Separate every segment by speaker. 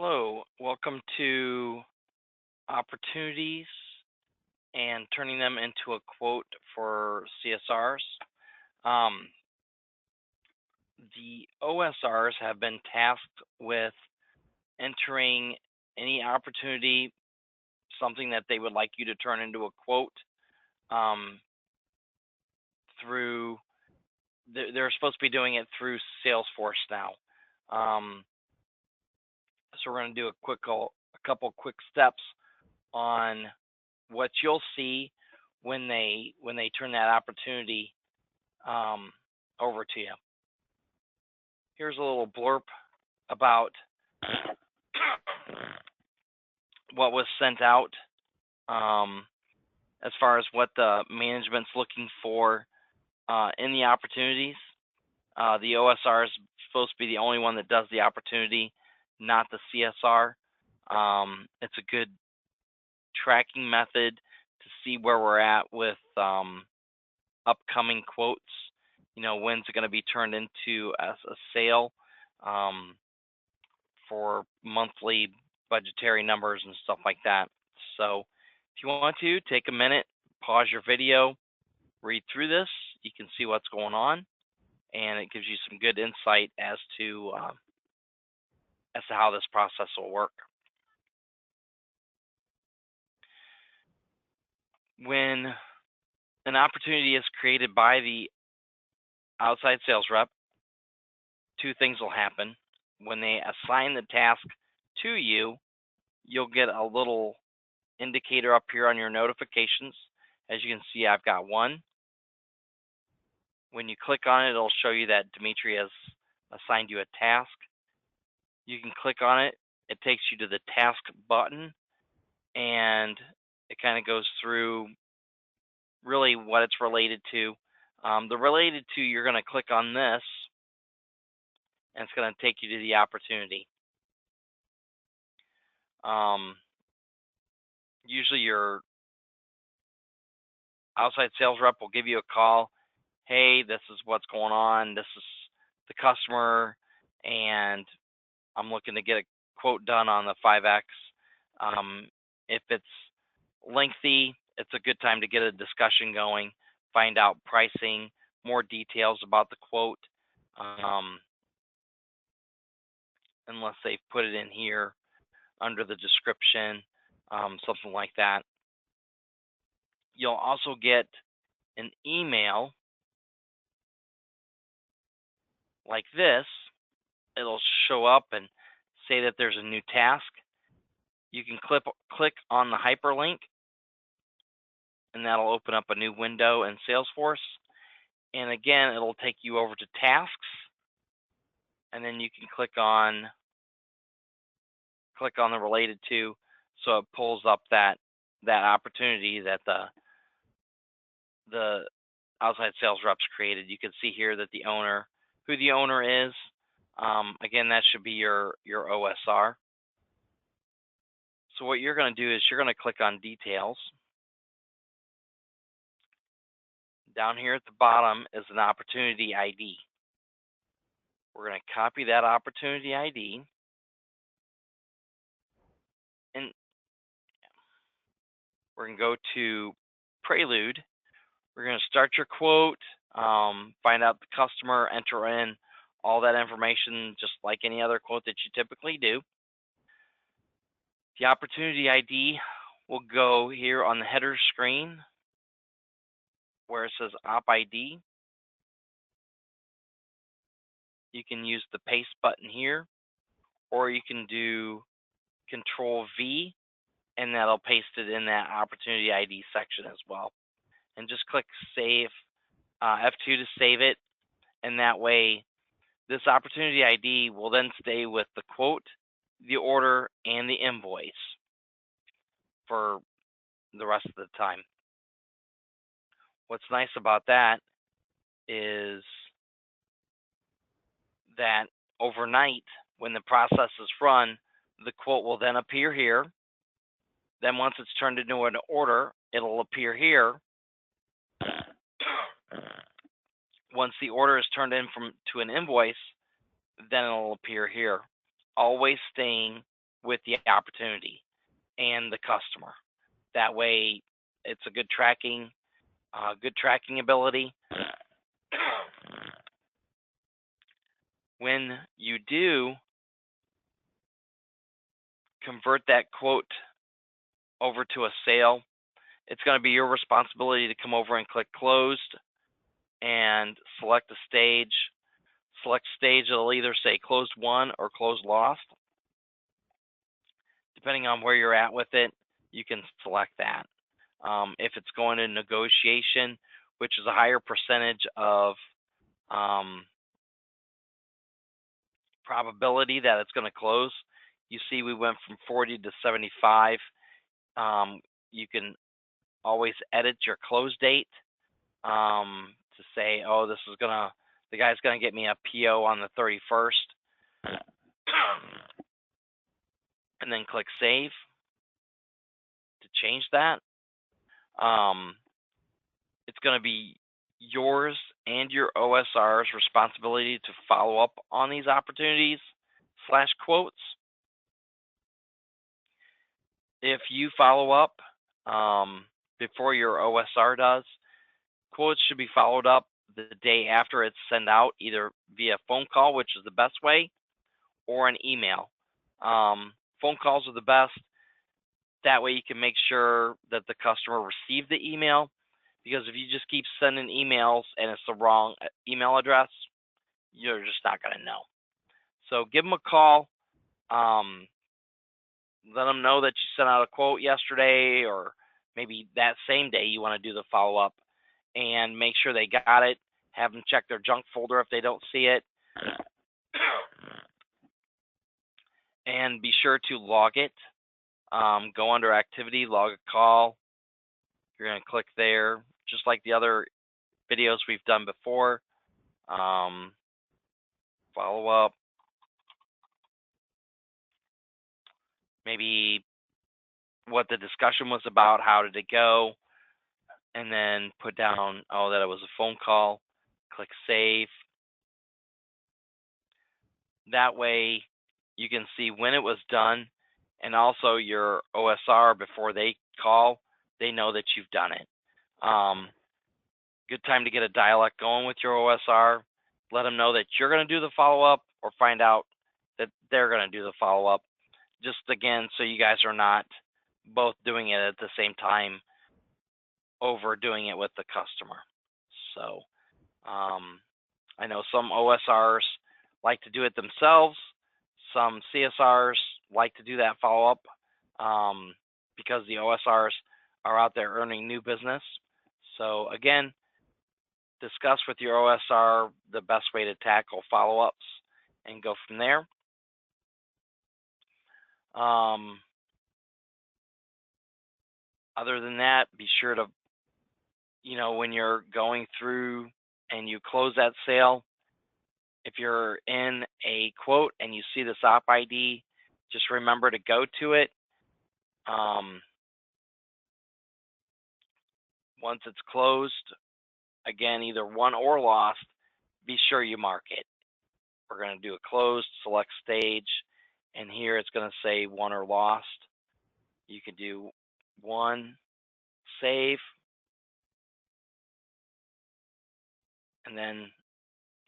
Speaker 1: Hello, welcome to opportunities and turning them into a quote for CSRs. Um, the OSRs have been tasked with entering any opportunity, something that they would like you to turn into a quote um, through. They're supposed to be doing it through Salesforce now. Um, so we're going to do a couple quick steps on what you'll see when they turn that opportunity um, over to you. Here's a little blurb about what was sent out as far as what the management's looking for in the opportunities. The OSR is supposed to be the only one that does the opportunity, not the CSR. It's a good tracking method to see where we're at with upcoming quotes. When's it going to be turned into as a sale for monthly budgetary numbers and stuff like that. So if you want to, take a minute, pause your video, read through this. You can see what's going on, and it gives you some good insight as to how this process will work. When an opportunity is created by the outside sales rep, two things will happen. When they assign the task to you, you'll get a little indicator up here on your notifications. As you can see, I've got one. When you click on it, it'll show you that Dimitri has assigned you a task. You can click on it. It takes you to the task button, and it kind of goes through really what it's related to. The related to, you're going to click on this, and it's going to take you to the opportunity. Usually your outside sales rep will give you a call. Hey, this is what's going on. This is the customer, and I'm looking to get a quote done on the 5X. If it's lengthy, it's a good time to get a discussion going, find out pricing, more details about the quote, unless they've put it in here under the description, something like that. You'll also get an email like this. It'll show up and say that there's a new task. You can click on the hyperlink, and that'll open up a new window in Salesforce. And again, it'll take you over to tasks, and then you can click on the related to, so it pulls up that opportunity that the outside sales reps created. You can see here that who the owner is. Again, that should be your OSR. So what you're going to do is you're going to click on details. Down here at the bottom is an opportunity ID. We're going to copy that opportunity ID, and we're going to go to Prelude. We're going to start your quote, find out the customer, enter in all that information just like any other quote that you typically do. The opportunity ID will go here on the header screen where it says Op ID. You can use the paste button here, or you can do Control V, and that'll paste it in that opportunity ID section as well. And just click Save, F2 to save it, and that way this opportunity ID will then stay with the quote, the order, and the invoice for the rest of the time. What's nice about that is that overnight, when the process is run, the quote will then appear here. Then once it's turned into an order, it'll appear here. Once the order is turned in to an invoice, then it'll appear here, always staying with the opportunity and the customer. That way, it's a good tracking ability. When you do convert that quote over to a sale, it's going to be your responsibility to come over and click closed and select a stage. Select stage, it'll either say closed won or closed lost. Depending on where you're at with it, you can select that. If it's going to negotiation, which is a higher percentage of probability that it's going to close, you see we went from 40 to 75. You can always edit your close date to say, oh, the guy's gonna get me a PO on the 31st, and then click save to change that. It's gonna be yours and your OSR's responsibility to follow up on these opportunities / quotes. If you follow up before your OSR does, quotes should be followed up the day after it's sent out, either via phone call, which is the best way, or an email. Phone calls are the best. That way you can make sure that the customer received the email, because if you just keep sending emails and it's the wrong email address, you're just not going to know. So give them a call. Let them know that you sent out a quote yesterday, or maybe that same day you want to do the follow-up, and make sure they got it. Have them check their junk folder if they don't see it. And be sure to log it. Go under activity, log a call. You're going to click there, just like the other videos we've done before. Follow up. Maybe what the discussion was about, how did it go, and then put down, oh, that it was a phone call. Click save. That way you can see when it was done, and also your OSR, before they call, they know that you've done it. Good time to get a dialect going with your OSR. Let them know that you're going to do the follow-up, or find out that they're going to do the follow-up. Just again, so you guys are not both doing it at the same time, overdoing it with the customer. So I know some OSRs like to do it themselves. Some CSRs like to do that follow-up because the OSRs are out there earning new business. So again, discuss with your OSR the best way to tackle follow-ups and go from there. Other than that, be sure to, when you're going through and you close that sale, if you're in a quote and you see this op ID, just remember to go to it. Once it's closed, again, either won or lost, be sure you mark it. We're going to do a closed, select stage, and here it's going to say won or lost. You can do one, save, and then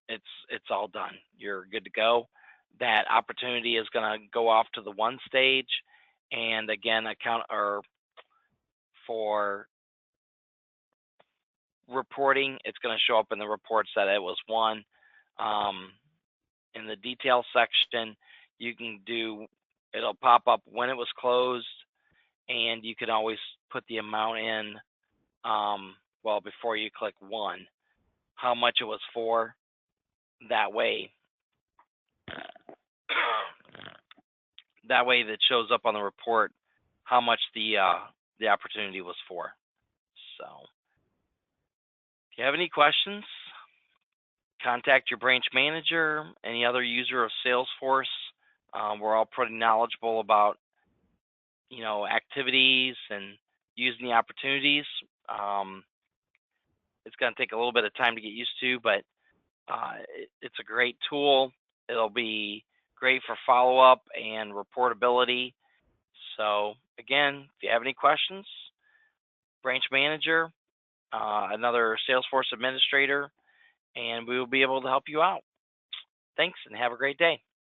Speaker 1: it's all done. You're good to go. That opportunity is going to go off to the one stage, and again, for reporting, it's going to show up in the reports that it was won. In the detail section, it'll pop up when it was closed, and you can always put the amount in, before you click one, how much it was for. That way that shows up on the report how much the opportunity was for. So if you have any questions, contact your branch manager, any other user of Salesforce. We're all pretty knowledgeable about activities and using the opportunities. It's going to take a little bit of time to get used to, but it's a great tool. It'll be great for follow-up and reportability. So again, if you have any questions, branch manager, another Salesforce administrator, and we will be able to help you out. Thanks and have a great day.